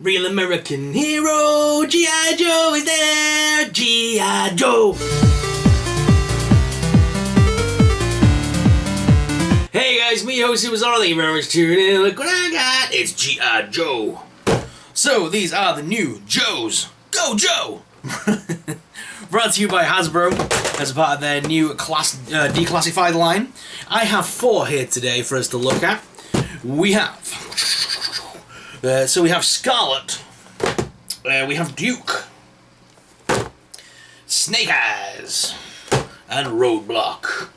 Real American hero, G.I. Joe is there, G.I. Joe. Hey guys, me host Superstar, thank you very much for tuning in. Look what I got, it's G.I. Joe. So these are the new Joes. Go Joe! Brought to you by Hasbro as a part of their new declassified line. I have 4 here today for us to look at. We have we have Scarlett, we have Duke, Snake Eyes, and Roadblock.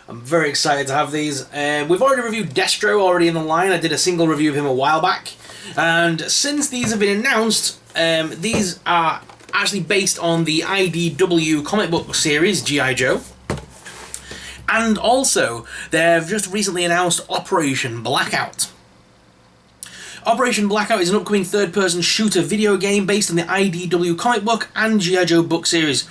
I'm very excited to have these. We've already reviewed Destro already in the line. I did a single review of him a while back. And since these have been announced, these are actually based on the IDW comic book series, G.I. Joe. And also, they've just recently announced Operation Blackout. Operation Blackout is an upcoming third-person shooter video game based on the IDW comic book and G.I. Joe book series,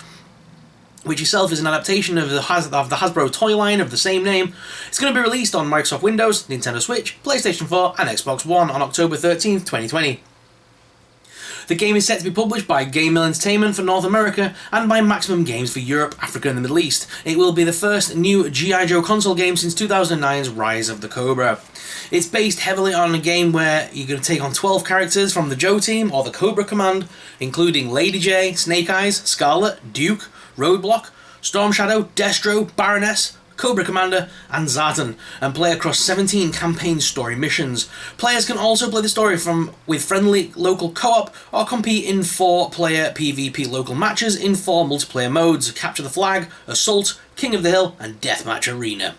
which itself is an adaptation of the Hasbro toy line of the same name. It's going to be released on Microsoft Windows, Nintendo Switch, PlayStation 4 and Xbox One on October 13th, 2020. The game is set to be published by Game Mill Entertainment for North America and by Maximum Games for Europe, Africa and the Middle East. It will be the first new G.I. Joe console game since 2009's Rise of the Cobra. It's based heavily on a game where you're going to take on 12 characters from the Joe team or the Cobra Command, including Lady J, Snake Eyes, Scarlett, Duke, Roadblock, Storm Shadow, Destro, Baroness, Cobra Commander, and Zartan, and play across 17 campaign story missions. Players can also play the story with friendly local co-op or compete in 4-player PvP local matches in 4 multiplayer modes: Capture the Flag, Assault, King of the Hill, and Deathmatch Arena.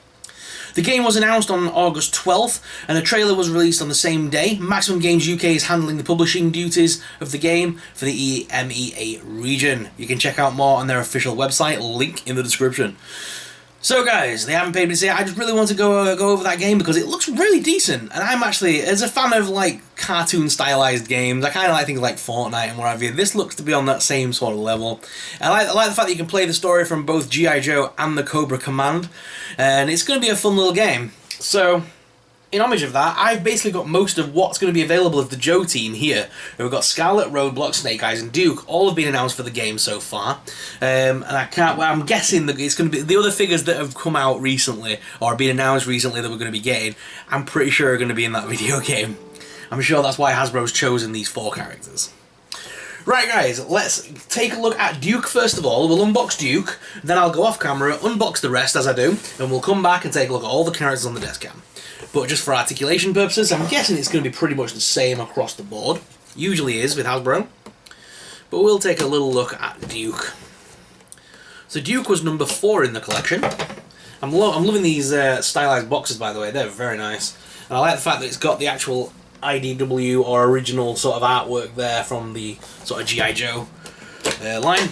The game was announced on August 12th, and a trailer was released on the same day. Maximum Games UK is handling the publishing duties of the game for the EMEA region. You can check out more on their official website, link in the description. So guys, they haven't paid me to say it. I just really want to go over that game because it looks really decent, and I'm actually, as a fan of like cartoon stylized games, I kind of like things like Fortnite and what have you. This looks to be on that same sort of level. I like the fact that you can play the story from both G.I. Joe and the Cobra Command, and it's going to be a fun little game. So, in homage of that, I've basically got most of what's going to be available of the Joe team here. We've got Scarlett, Roadblock, Snake Eyes, and Duke. All have been announced for the game so far, and I'm guessing that it's going to be the other figures that have come out recently or been announced recently that we're going to be getting. I'm pretty sure are going to be in that video game. I'm sure that's why Hasbro's chosen these 4 characters. Right guys, let's take a look at Duke first of all. We'll unbox Duke, then I'll go off camera, unbox the rest as I do, and we'll come back and take a look at all the characters on the desk cam. But just for articulation purposes, I'm guessing it's going to be pretty much the same across the board. Usually is with Hasbro. But we'll take a little look at Duke. So Duke was number 4 in the collection. I'm loving these stylized boxes, by the way. They're very nice. And I like the fact that it's got the actual IDW or original sort of artwork there from the sort of G.I. Joe line.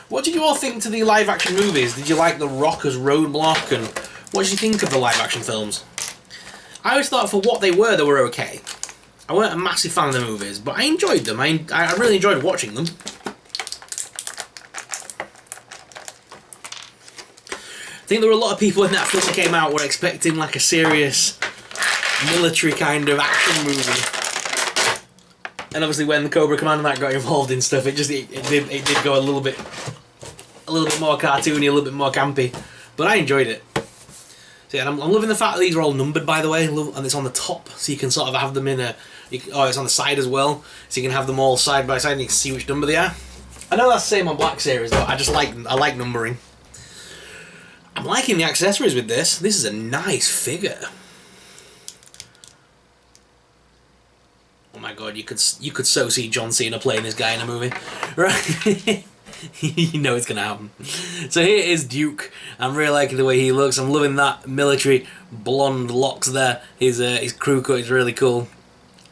What did you all think to the live-action movies? Did you like The Rock as Roadblock, and what did you think of the live-action films? I always thought for what they were okay. I weren't a massive fan of the movies, but I enjoyed them. I really enjoyed watching them. I think there were a lot of people when that film came out were expecting like a serious military kind of action movie. And obviously when the Cobra Command and that got involved in stuff, it did go a little bit more cartoony, a little bit more campy. But I enjoyed it. So yeah, I'm loving the fact that these are all numbered, by the way, and it's on the top, so you can sort of have them in it's on the side as well, so you can have them all side by side and you can see which number they are. I know that's the same on Black Series, but I like numbering. I'm liking the accessories with this. This is a nice figure. Oh my god, you could so see John Cena playing this guy in a movie, right? You know it's gonna happen. So here is Duke. I'm really liking the way he looks. I'm loving that military blonde locks there. His crew cut is really cool.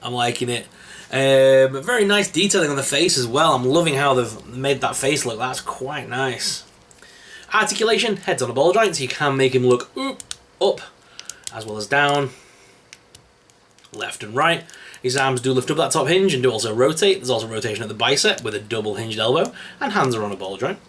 I'm liking it. Very nice detailing on the face as well. I'm loving how they've made that face look. That's quite nice. Articulation, head's on a ball joint, so you can make him look up as well as down, left and right. His arms do lift up that top hinge and do also rotate. There's also rotation at the bicep with a double hinged elbow, and hands are on a ball joint.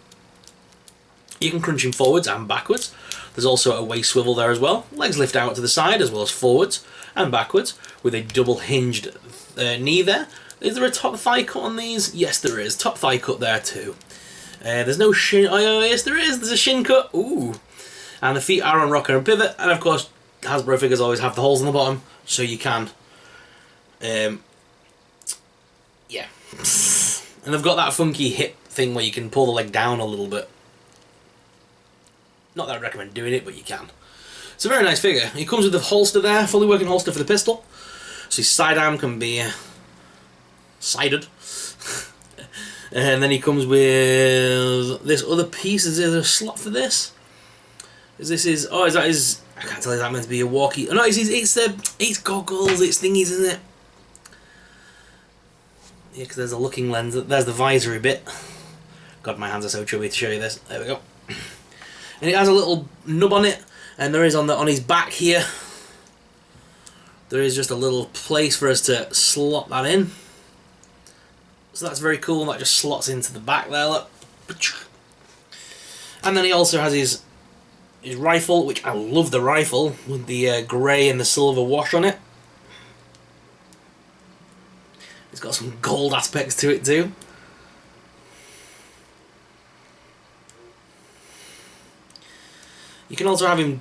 You can crunch him forwards and backwards. There's also a waist swivel there as well. Legs lift out to the side as well as forwards. and backwards with a double hinged knee there. Is there a top thigh cut on these? Yes, there is. Top thigh cut there too. There's no shin. Oh, yes, there is. There's a shin cut. Ooh. And the feet are on rocker and pivot. And of course, Hasbro figures always have the holes on the bottom, so you can. Yeah. And they've got that funky hip thing where you can pull the leg down a little bit. Not that I'd recommend doing it, but you can. It's a very nice figure. He comes with the holster there, fully working holster for the pistol. So his sidearm can be sided. And then he comes with this other piece. Is there a slot for this? Is that his... I can't tell, is that meant to be a walkie? Oh, no, it's goggles, it's thingies, isn't it? Yeah, because there's a looking lens. There's the visory bit. God, my hands are so chubby to show you this. There we go. And it has a little nub on it, and there is on his back here. There is just a little place for us to slot that in. So that's very cool. That just slots into the back there. Look. And then he also has his rifle, which I love the rifle with the grey and the silver wash on it. It's got some gold aspects to it too. You can also have him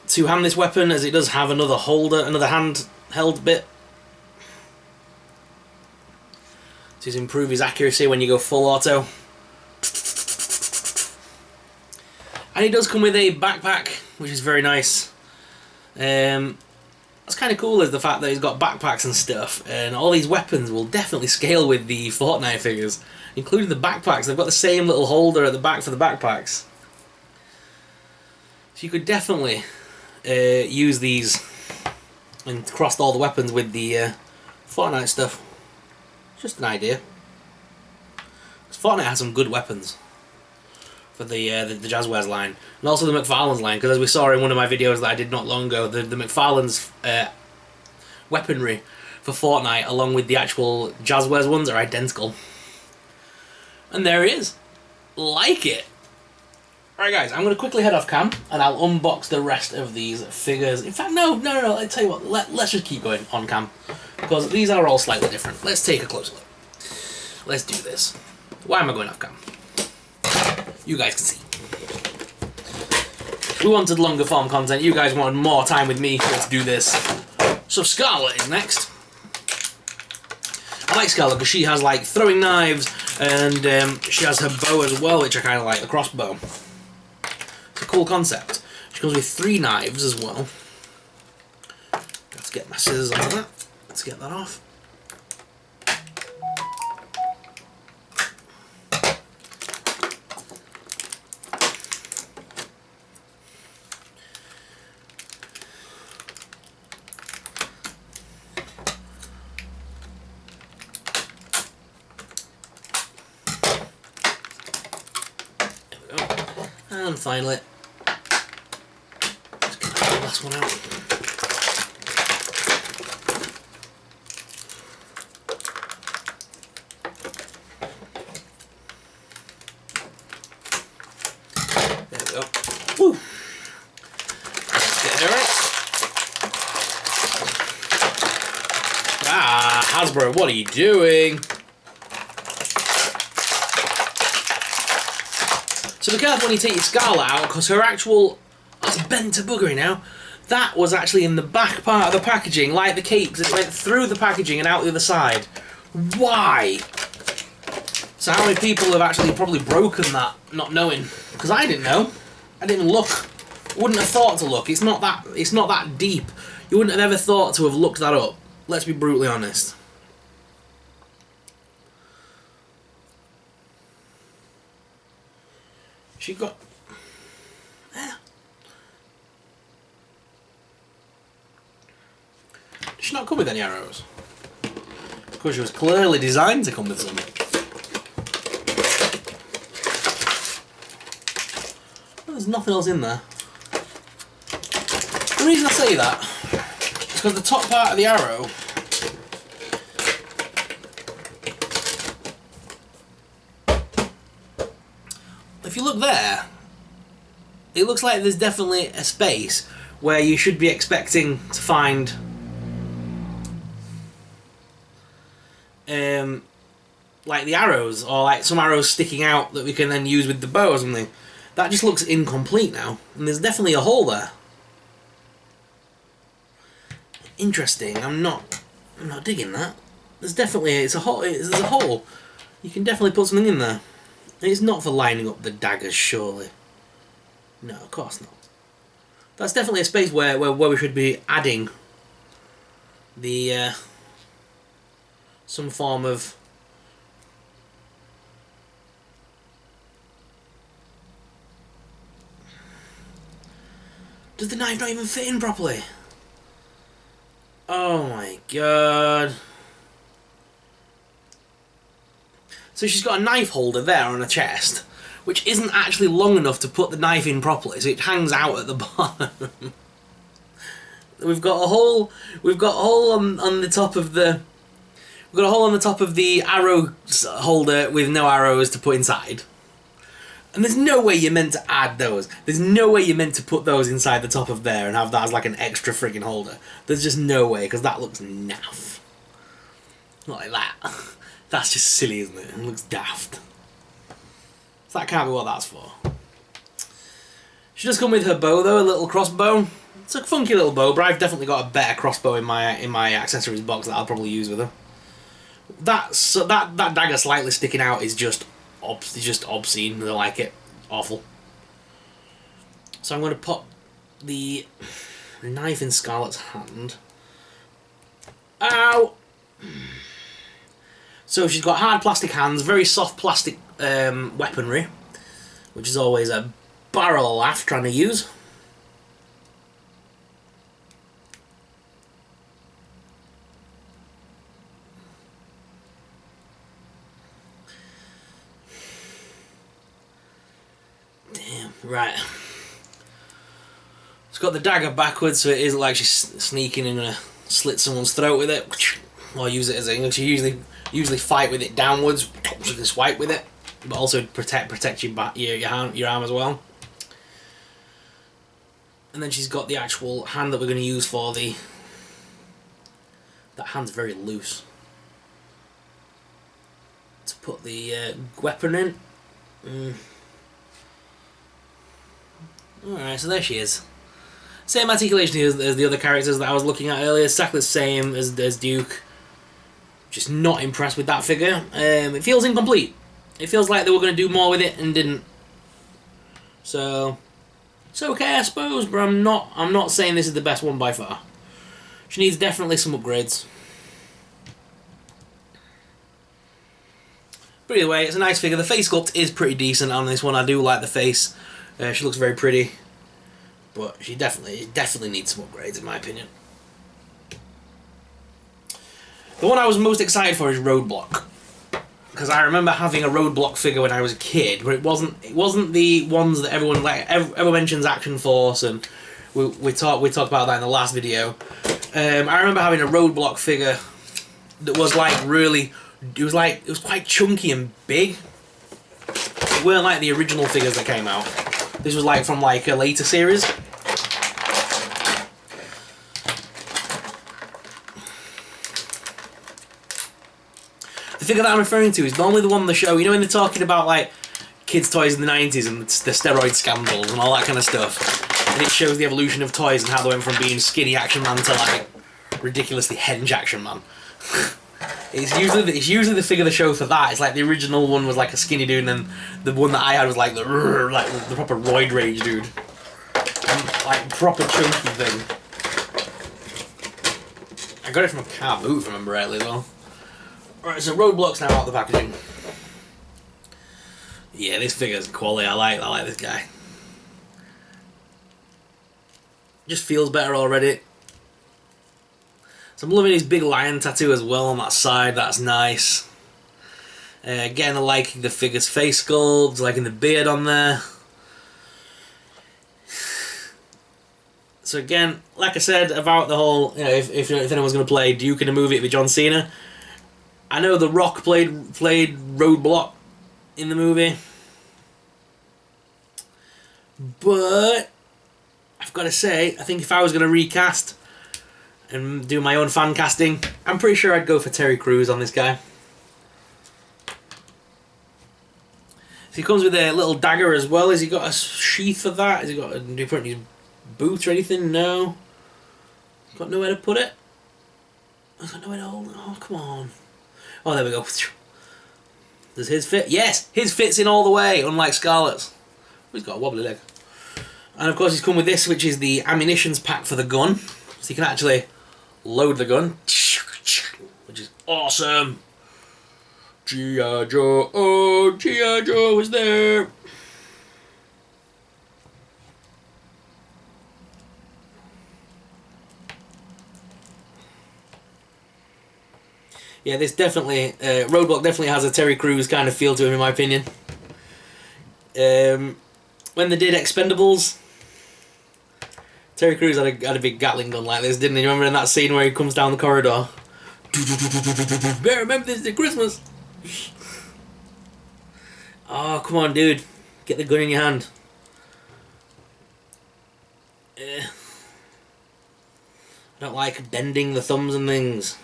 two-hand this weapon, as it does have another holder, another handheld bit. To improve his accuracy when you go full auto. And he does come with a backpack, which is very nice. What's kind of cool is the fact that he's got backpacks and stuff, and all these weapons will definitely scale with the Fortnite figures, including the backpacks. They've got the same little holder at the back for the backpacks. So you could definitely use these and cross all the weapons with the Fortnite stuff. Just an idea. Because Fortnite has some good weapons for the Jazzwares line, and also the McFarlane's line, because as we saw in one of my videos that I did not long ago, the McFarlane's weaponry for Fortnite along with the actual Jazzwares ones are identical. And there he is. Like it. Alright guys, I'm going to quickly head off cam and I'll unbox the rest of these figures. In fact, no, I'll tell you what, let's just keep going on cam, because these are all slightly different. Let's take a closer look. Let's do this. Why am I going off cam? You guys can see. We wanted longer form content. You guys wanted more time with me. Let's do this. So Scarlett is next. I like Scarlett because she has like throwing knives, and she has her bow as well, which I kind of like, the crossbow. It's a cool concept. She comes with 3 knives as well. Let's get my scissors on that. Let's get that off. And finally, let's get the last one out. There we go. Woo! Let's get her out. Ah, Hasbro, what are you doing? So be careful when you take your Scarlett out, because her actual... That's bent to buggery now. That was actually in the back part of the packaging, like the capes. It went through the packaging and out the other side. Why? So how many people have actually probably broken that, not knowing? Because I didn't know. I didn't even look. Wouldn't have thought to look. It's not that deep. You wouldn't have ever thought to have looked that up. Let's be brutally honest. She got... Yeah. Did she not come with any arrows? Because she was clearly designed to come with some. Well, there's nothing else in there. The reason I say that is because the top part of the arrow... If you look there, it looks like there's definitely a space where you should be expecting to find like the arrows, or like some arrows sticking out that we can then use with the bow or something. That just looks incomplete now, and there's definitely a hole there. Interesting. I'm not digging that. There's definitely there's a hole. You can definitely put something in there. It's not for lining up the daggers, surely. No, of course not. That's definitely a space where we should be adding the some form of Does the knife not even fit in properly? Oh my god. So she's got a knife holder there on her chest, which isn't actually long enough to put the knife in properly, so it hangs out at the bottom. We've got a hole on the top of the arrow holder with no arrows to put inside. And there's no way you're meant to add those. There's no way you're meant to put those inside the top of there and have that as like an extra friggin' holder. There's just no way, because that looks naff. Not like that. That's just silly, isn't it? It looks daft. So that can't be what that's for. She does come with her bow though, a little crossbow. It's a funky little bow, but I've definitely got a better crossbow in my accessories box that I'll probably use with her. That dagger slightly sticking out is just obscene. I like it. Awful. So I'm going to put the knife in Scarlett's hand. Ow! So she's got hard plastic hands, very soft plastic weaponry, which is always a barrel laugh trying to use. Right. It's got the dagger backwards, so it isn't like she's sneaking and gonna slit someone's throat with it, or use it as a. She usually fight with it downwards. She can swipe with it, but also protect your arm as well. And then she's got the actual hand that we're going to use for the. That hand's very loose. To put the weapon in. Alright, so there she is. Same articulation as the other characters that I was looking at earlier. Exactly the same as Duke. Just not impressed with that figure. It feels incomplete. It feels like they were going to do more with it and didn't. So it's okay, I suppose, but I'm not saying this is the best one by far. She needs definitely some upgrades. But either way, it's a nice figure. The face sculpt is pretty decent on this one. I do like the face. She looks very pretty, but she definitely needs some upgrades in my opinion. The one I was most excited for is Roadblock, because I remember having a Roadblock figure when I was a kid, but it wasn't the ones that everyone everyone mentions Action Force, and we talked about that in the last video. I remember having a Roadblock figure that was like really, it was quite chunky and big. It weren't like the original figures that came out. This was like from like a later series. The figure that I'm referring to is normally the one on the show, you know when they're talking about like kids' toys in the 90s and the steroid scandals and all that kind of stuff. And it shows the evolution of toys and how they went from being skinny Action Man to like ridiculously henge Action Man. It's usually the figure they show for that. It's like the original one was like a skinny dude, and then the one that I had was like the proper roid rage dude, and like proper chunky thing. I got it from a car boot, if I remember rightly as well. Alright, so Roadblock's now out of the packaging. Yeah, this figure's quality. I like this guy. Just feels better already. So I'm loving his big lion tattoo as well on that side. That's nice. Again, I like the figure's face sculpt, liking the beard on there. So again, like I said about the whole, you know, if anyone's going to play Duke in a movie, it'd be John Cena. I know The Rock played Roadblock in the movie, but I I've got to say, I think if I was going to recast and do my own fan casting, I'm pretty sure I'd go for Terry Crews on this guy. So he comes with a little dagger as well. Has he got a sheath for that? Has he got do you put it in his boots or anything? No. He's got nowhere to put it. He's got nowhere to hold it. Oh, come on. Oh, there we go. Does his fit? Yes! His fits in all the way, unlike Scarlett's. He's got a wobbly leg. And of course he's come with this, which is the ammunitions pack for the gun. So you can actually load the gun. Which is awesome. G.I. Joe, oh, G.I. Joe is there. Yeah, this definitely, Roadblock definitely has a Terry Crews kind of feel to him, in my opinion. When they did Expendables, Terry Crews had a big Gatling gun like this, didn't he? You remember in that scene where he comes down the corridor? Better remember this is Christmas. Oh, come on, dude. Get the gun in your hand. I don't like bending the thumbs and things.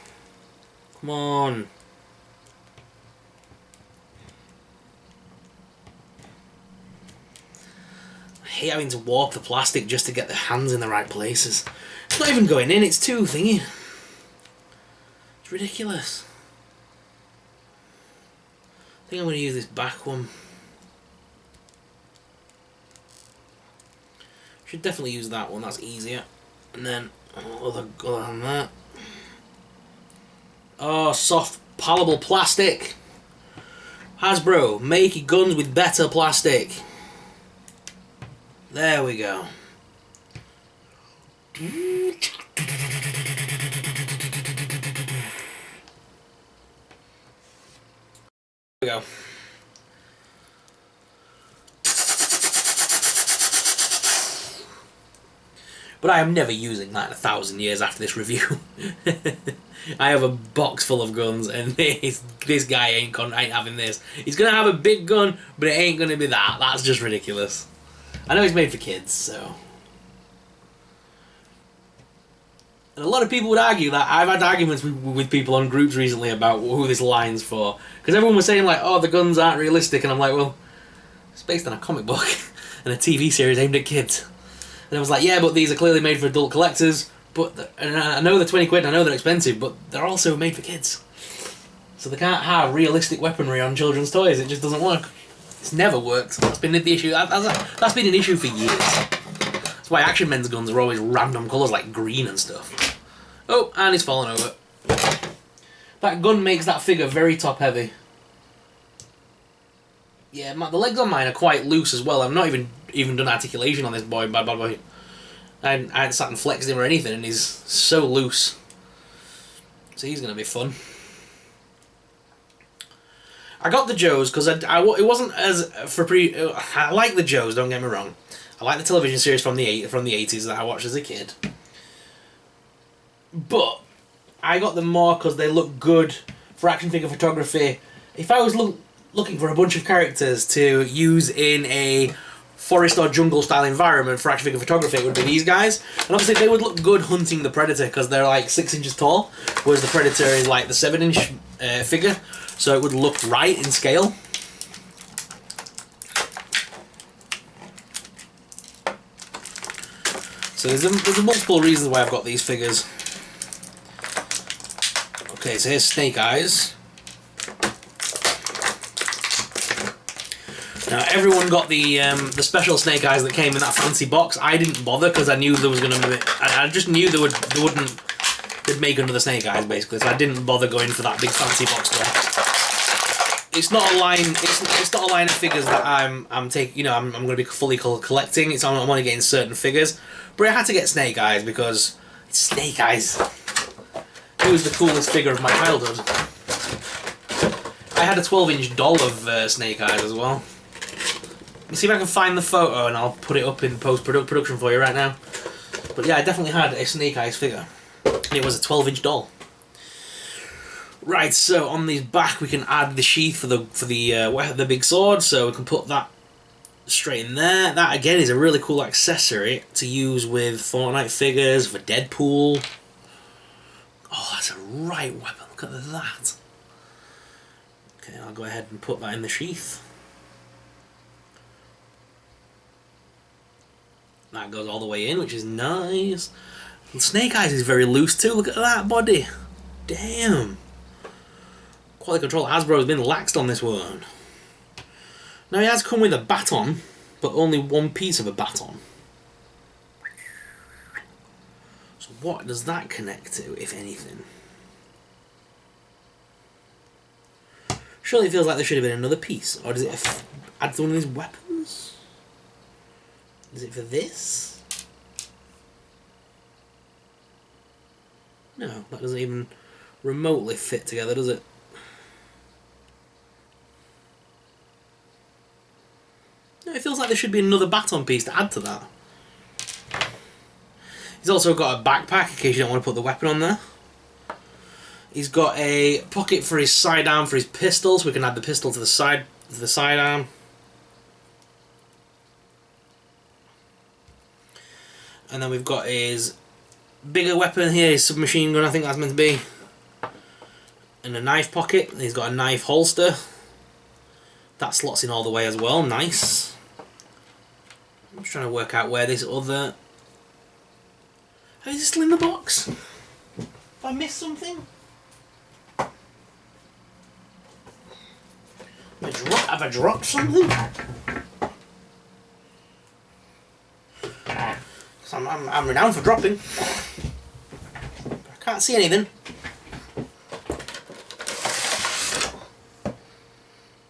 Come on. I hate having to walk the plastic just to get the hands in the right places. It's not even going in, it's too thingy. It's ridiculous. I think I'm going to use this back one. Should definitely use that one, that's easier. And then, other than that. Oh, soft, palatable plastic. Hasbro, make guns with better plastic. There we go. There we go. But I am never using that in 1,000 years after this review. I have a box full of guns, and this guy ain't having this. He's gonna have a big gun, but it ain't gonna be that. That's just ridiculous. I know it's made for kids, so. And a lot of people would argue that. I've had arguments with people on groups recently about who this line's for. Because everyone was saying, like, oh, the guns aren't realistic, and I'm like, well, it's based on a comic book and a TV series aimed at kids. And I was like, yeah, but these are clearly made for adult collectors. But and I know they're 20 quid, I know they're expensive, but they're also made for kids. So they can't have realistic weaponry on children's toys. It just doesn't work. It's never worked. That's been the issue. That's been an issue for years. That's why Action Men's guns are always random colours like green and stuff. Oh, and he's fallen over. That gun makes that figure very top heavy. Yeah, the legs on mine are quite loose as well. I've not even done articulation on this boy, bad boy. I hadn't sat and flexed him or anything, and he's so loose. So he's going to be fun. I got the Joes because it wasn't as I like the Joes. Don't get me wrong. I like the television series from the 80s that I watched as a kid. But I got them more because they look good for action figure photography. If I was looking for a bunch of characters to use in a forest or jungle style environment for action figure photography, it would be these guys. And obviously they would look good hunting the Predator because they're like 6 inches tall, whereas the Predator is like the 7-inch figure, so it would look right in scale. So there's multiple reasons why I've got these figures. Okay, so here's Snake Eyes. Now everyone got the special Snake Eyes that came in that fancy box. I didn't bother because I knew there was gonna be. I just knew they'd make another Snake Eyes basically, so I didn't bother going for that big fancy box there. It's not a line. It's not a line of figures that I'm taking. You know, I'm going to be fully collecting. I'm only getting certain figures, but I had to get Snake Eyes because it's Snake Eyes. He was the coolest figure of my childhood. I had a 12-inch doll of Snake Eyes as well. Let me see if I can find the photo and I'll put it up in post-production for you right now. But yeah, I definitely had a Snake Eyes figure. It was a 12-inch doll. Right, so on the back we can add the sheath for the big sword, so we can put that straight in there. That again is a really cool accessory to use with Fortnite figures, for Deadpool. Oh, that's a right weapon. Look at that. Okay, I'll go ahead and put that in the sheath. That goes all the way in, which is nice. And Snake Eyes is very loose too. Look at that body. Damn. Quality control Hasbro has been laxed on this one. Now he has come with a baton, but only one piece of a baton. So what does that connect to, if anything? Surely it feels like there should have been another piece. Or does it add to one of these weapons? Is it for this? No, that doesn't even remotely fit together, does it? No, it feels like there should be another baton piece to add to that. He's also got a backpack in case you don't want to put the weapon on there. He's got a pocket for his sidearm for his pistol, so we can add the pistol to the sidearm. And then we've got his bigger weapon here, his submachine gun, I think that's meant to be. And a knife pocket. He's got a knife holster. That slots in all the way as well, nice. I'm just trying to work out where this other... Oh, is it still in the box? Have I missed something? Have I dropped something? I'm renowned for dropping. I can't see anything.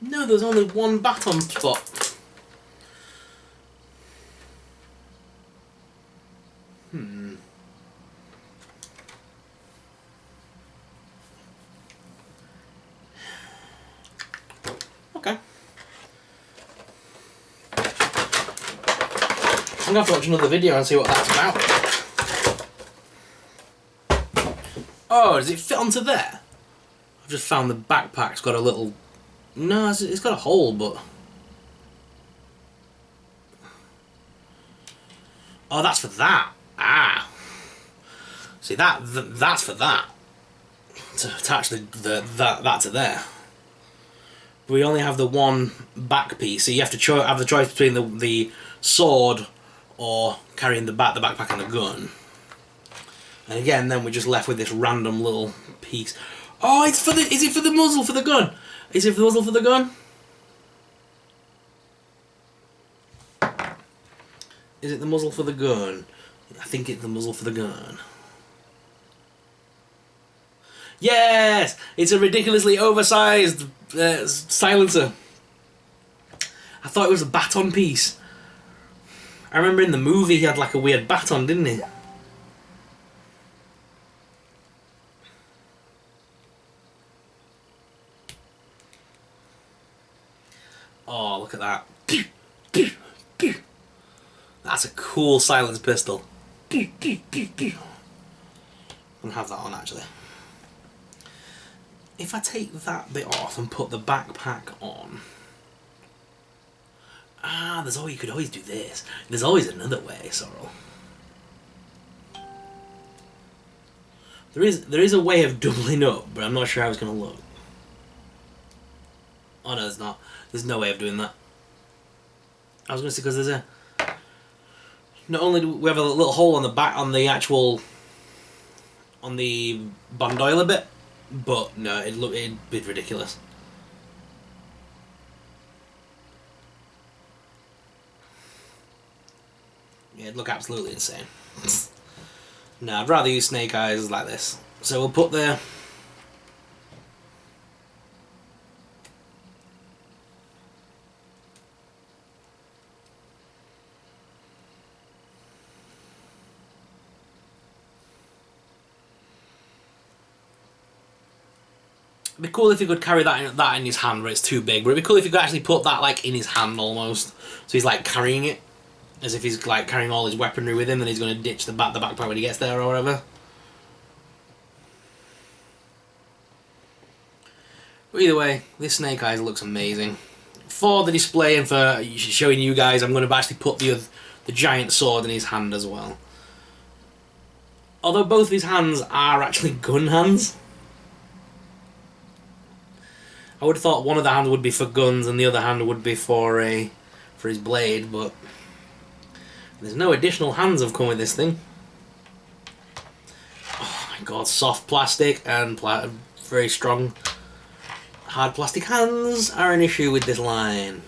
No, there's only one baton spot. Okay. I'm gonna have to watch another video and see what that's about. Oh, does it fit onto there? I've just found the backpack's got a little... No, it's got a hole, but... Oh, that's for that. Ah. See, that's for that. To attach that to there. We only have the one back piece, so you have to have the choice between the sword or carrying the backpack and the gun. And again, then we're just left with this random little piece. Oh, it's for the... Is it for the muzzle for the gun? Is it for the muzzle for the gun? Is it the muzzle for the gun? I think it's the muzzle for the gun. Yes! It's a ridiculously oversized silencer. I thought it was a baton piece. I remember in the movie he had like a weird baton, didn't he? Oh, look at that. That's a cool silence pistol. I'm gonna have that on actually. If I take that bit off and put the backpack on... Ah, you could always do this. There's always another way, Sorrel. There is a way of doubling up, but I'm not sure how it's going to look. Oh no, there's not. There's no way of doing that. I was going to say, because there's a... Not only do we have a little hole on the back, on the actual... on the bandoila bit, but no, it'd be ridiculous. Yeah, it'd look absolutely insane. No, I'd rather use Snake Eyes like this. So we'll put the... It'd be cool if he could carry that in his hand where it's too big, but it'd be cool if he could actually put that like in his hand almost. So he's like carrying it, as if he's like carrying all his weaponry with him, and he's going to ditch the backpack when he gets there or whatever. But either way, this Snake Eyes looks amazing. for the display and for showing you guys, I'm going to actually put the giant sword in his hand as well. Although both of his hands are actually gun hands. I would have thought one of the hands would be for guns and the other hand would be for his blade, but there's no additional hands have come with this thing. Oh my god, soft plastic and very strong hard plastic hands are an issue with this line.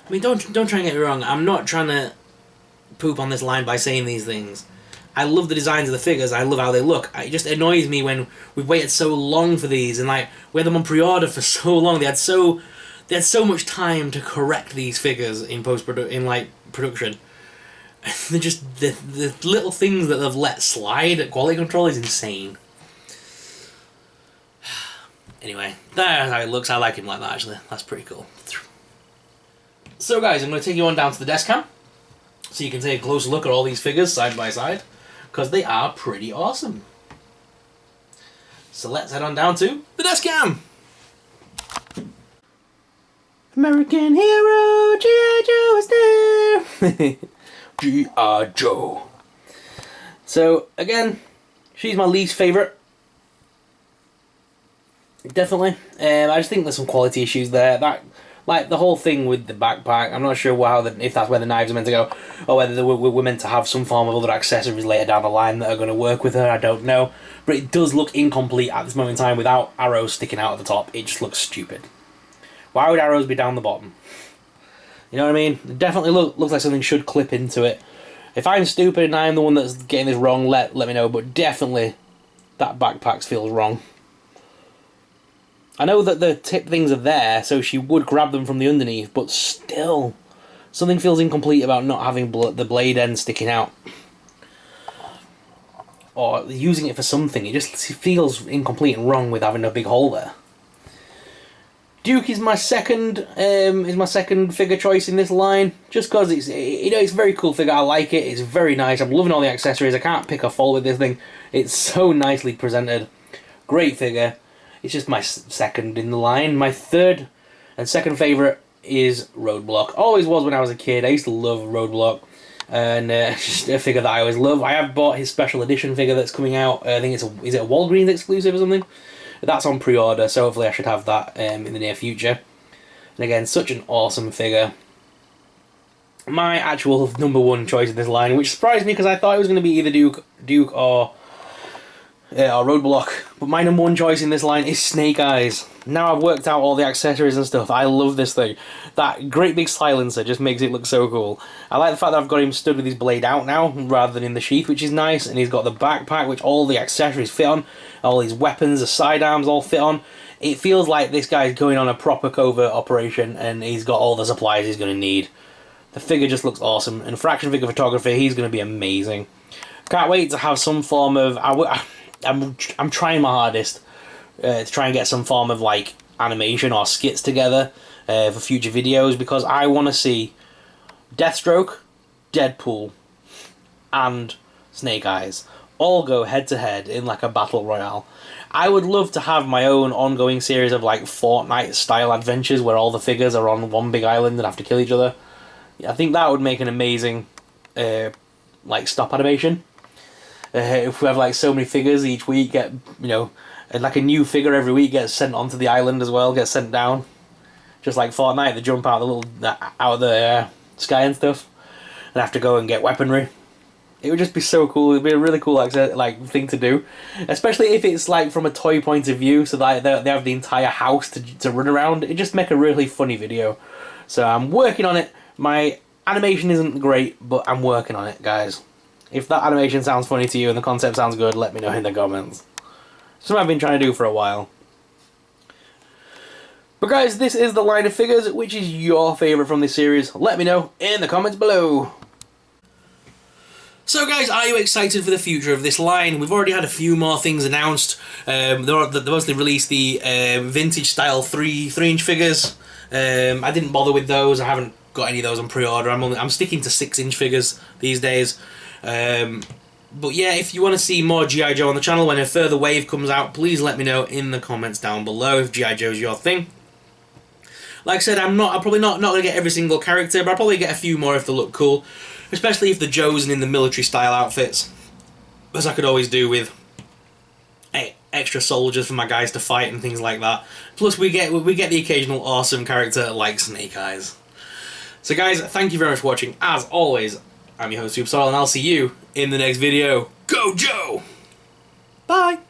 I mean, don't try and get me wrong. I'm not trying to poop on this line by saying these things. I love the designs of the figures. I love how they look. It just annoys me when we've waited so long for these, and like we had them on pre-order for so long. They had so much time to correct these figures in production. They're just the little things that they've let slide at quality control is insane. Anyway, that's how it looks. I like him like that actually. That's pretty cool. So guys, I'm going to take you on down to the desk cam so you can take a closer look at all these figures side by side, because they are pretty awesome. So let's head on down to the desk cam. American hero, G.I. Joe is there. G.I. Joe. So again, she's my least favourite. Definitely. I just think there's some quality issues there. Like the whole thing with the backpack, I'm not sure if that's where the knives are meant to go, or whether we're meant to have some form of other accessories later down the line that are going to work with her, I don't know. But it does look incomplete at this moment in time without arrows sticking out at the top. It just looks stupid. Why would arrows be down the bottom? You know what I mean? It definitely looks like something should clip into it. If I'm stupid and I'm the one that's getting this wrong, let me know, but definitely that backpack feels wrong. I know that the tip things are there, so she would grab them from the underneath, but still, something feels incomplete about not having the blade end sticking out. Or using it for something, it just feels incomplete and wrong with having a big hole there. Duke is my second figure choice in this line, just because it's a very cool figure. I like it. It's very nice. I'm loving all the accessories. I can't pick a fault with this thing. It's so nicely presented. Great figure. It's just my second in the line. My third and second favourite is Roadblock. Always was when I was a kid. I used to love Roadblock. And it's just a figure that I always love. I have bought his special edition figure that's coming out. I think is it a Walgreens exclusive or something? That's on pre-order, so hopefully I should have that in the near future. And again, such an awesome figure. My actual #1 choice in this line, which surprised me because I thought it was going to be either Duke or Roadblock, but my #1 choice in this line is Snake Eyes. Now I've worked out all the accessories and stuff, I love this thing. That great big silencer just makes it look so cool. I like the fact that I've got him stood with his blade out now, rather than in the sheath, which is nice, and he's got the backpack, which all the accessories fit on, all his weapons, the sidearms all fit on. It feels like this guy's going on a proper covert operation, and he's got all the supplies he's going to need. The figure just looks awesome, and for action figure photography, he's going to be amazing. Can't wait to have some form of... I'm trying my hardest to try and get some form of like animation or skits together for future videos, because I want to see Deathstroke, Deadpool, and Snake Eyes all go head to head in like a battle royale. I would love to have my own ongoing series of like Fortnite style adventures where all the figures are on one big island and have to kill each other. I think that would make an amazing like stop animation. If we have like so many figures each week, get like a new figure every week gets sent onto the island as well, gets sent down, just like Fortnite. They jump out of the sky and stuff, and have to go and get weaponry. It would just be so cool. It'd be a really cool like thing to do, especially if it's like from a toy point of view, so that they have the entire house to run around. It just make a really funny video. So I'm working on it. My animation isn't great, but I'm working on it, guys. If that animation sounds funny to you and the concept sounds good, let me know in the comments. Something I've been trying to do for a while. But guys, this is the line of figures. Which is your favourite from this series? Let me know in the comments below. So guys, are you excited for the future of this line? We've already had a few more things announced. They mostly released the vintage style 3-inch figures. I didn't bother with those. I haven't got any of those on pre-order. I'm sticking to 6-inch figures these days. But yeah, if you want to see more G.I. Joe on the channel when a further wave comes out, please let me know in the comments down below if G.I. Joe's your thing. Like I said, I'm probably not going to get every single character, but I'll probably get a few more if they look cool. Especially if they're Joes and in the military style outfits. As I could always do with extra soldiers for my guys to fight and things like that. Plus we get the occasional awesome character like Snake Eyes. So guys, thank you very much for watching. As always, I'm your host, Superstar, and I'll see you in the next video. Go Joe! Bye!